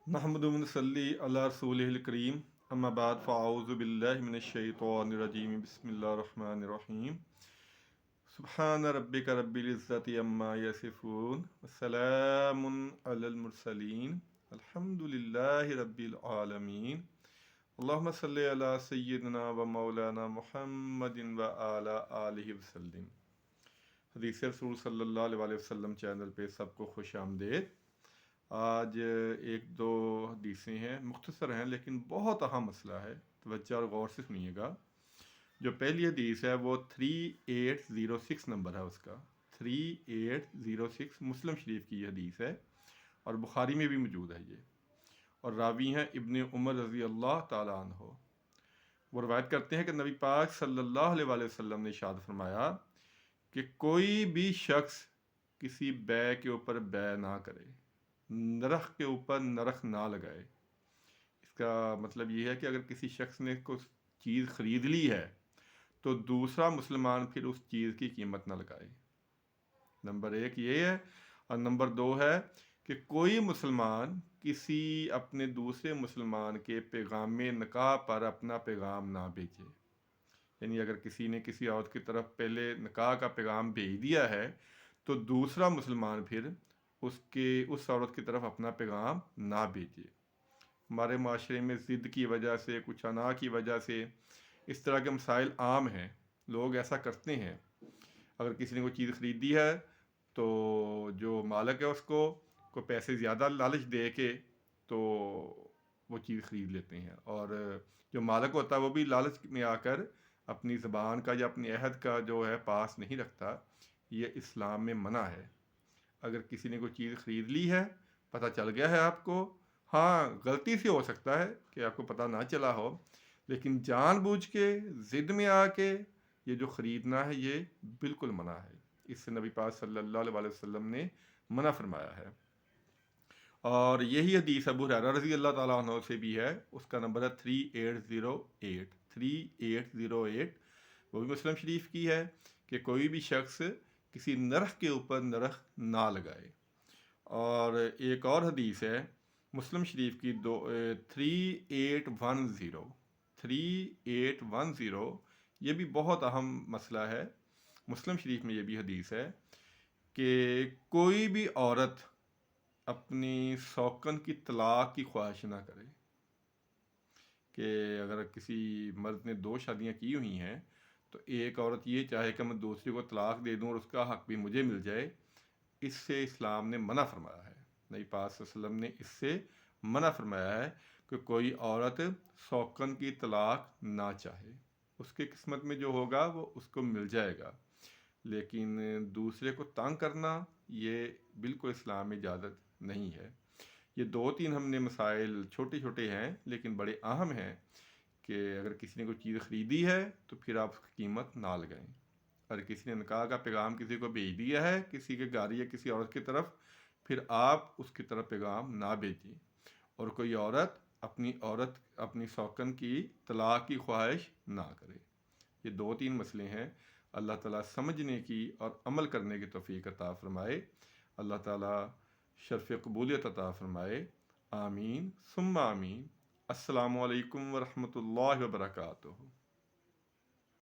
नहमदु व नसल्ली अला रसूलिहिल करीम अम्मा बाद फ़अऊज़ु बिल्लाहि मिनश शैतानिर रजीम बिस्मिल्लाहिर रहमानिर रहीम सुब्हान रब्बिका रब्बिल इज़्ज़ति अम्मा यसिफ़ून वस्सलामुन अलल मुरसलीन अल्हम्दुलिल्लाहि रब्बिल आलमीन अल्लाहुम्मा सल्लि अला सय्यिदिना व मौलाना मुहम्मदिन व आला आलिहि वसल्लम। हदीस रसूल सल्लल्लाहु अलैहि वसल्लम चैनल पे सबको खुश आमदेद। आज एक दो हदीसें हैं, मुख्तसर हैं लेकिन बहुत अहम मसला है, तवज्जो और गौर से सुनिएगा। जो पहली हदीस है वो 3806 नंबर है उसका, 3806 मुस्लिम शरीफ की ये हदीस है और बुखारी में भी मौजूद है ये। और रावी हैं इब्ने उमर रज़ी अल्लाह ताला अन्हो। वो रवायत करते हैं कि नबी पाक सल्लल्लाहु अलैहि वसल्लम ने इरशाद फरमाया कि कोई भी शख्स किसी बै के ऊपर बै ना करे, नरख के ऊपर नरख ना लगाए। इसका मतलब ये है कि अगर किसी शख्स ने कुछ चीज़ ख़रीद ली है तो दूसरा मुसलमान फिर उस चीज़ की कीमत ना लगाए। नंबर एक ये है। और नंबर दो है कि कोई मुसलमान किसी अपने दूसरे मुसलमान के पैगाम निकाह पर अपना पैगाम ना भेजे। यानी अगर किसी ने किसी औरत की तरफ पहले निकाह का पैगाम भेज दिया है तो दूसरा मुसलमान फिर उसके उस औरत की तरफ अपना पैगाम ना भेजे। हमारे माशरे में ज़िद की वजह से, कुछ अना की वजह से इस तरह के मसाइल आम हैं, लोग ऐसा करते हैं। अगर किसी ने कोई चीज़ ख़रीदी है तो जो मालिक है उसको को पैसे ज़्यादा लालच दे के तो वो चीज़ ख़रीद लेते हैं, और जो मालिक होता है वो भी लालच में आकर अपनी ज़बान का या अपनी अहद का जो है पास नहीं रखता। ये इस्लाम में मना है। अगर किसी ने कोई चीज़ ख़रीद ली है, पता चल गया है आपको, हाँ गलती से हो सकता है कि आपको पता ना चला हो, लेकिन जानबूझ के ज़िद में आके ये जो ख़रीदना है ये बिल्कुल मना है। इससे नबी पाक सल्लल्लाहु अलैहि वसल्लम ने मना फरमाया है। और यही हदीस अबू हुरैरा रज़ी अल्लाह ताला अन्हु से भी है, उसका नंबर है 3808। वो भी मुस्लिम शरीफ की है कि कोई भी शख्स किसी नरख के ऊपर नरख ना लगाए। और एक और हदीस है मुस्लिम शरीफ की 3810, ये भी बहुत अहम मसला है। मुस्लिम शरीफ में ये भी हदीस है कि कोई भी औरत अपनी सौकन की तलाक की ख्वाहिश ना करे। कि अगर किसी मर्द ने दो शादियां की हुई हैं तो एक औरत ये चाहे कि मैं दूसरी को तलाक दे दूं और उसका हक भी मुझे मिल जाए, इससे इस्लाम ने मना फरमाया है। नबी पाक सल्लल्लाहु अलैहि वसल्लम ने इससे मना फरमाया है कि कोई औरत सौकन की तलाक ना चाहे, उसके किस्मत में जो होगा वो उसको मिल जाएगा, लेकिन दूसरे को तंग करना ये बिल्कुल इस्लाम में इजाज़त नहीं है। ये दो तीन हमने मसाइल छोटे छोटे हैं लेकिन बड़े अहम हैं कि अगर किसी ने कोई चीज़ ख़रीदी है तो फिर आप उसकी कीमत ना लगाएं। अगर किसी ने निकाह का पैगाम किसी को भेज दिया है किसी के घर या किसी औरत की तरफ, फिर आप उसकी तरफ पैगाम ना भेजें। और कोई औरत अपनी सौकन की तलाक की ख्वाहिश ना करे। ये दो तीन मसले हैं। अल्लाह ताला समझने की और अमल करने की तौफीक अता फ़रमाए। अल्लाह ताला शर्फ़ कबूलियत अता फ़रमाए। आमीन सुम्मा आमीन। अस्सलामु अलैकुम व रहमतुल्लाहि व बरकातुहू।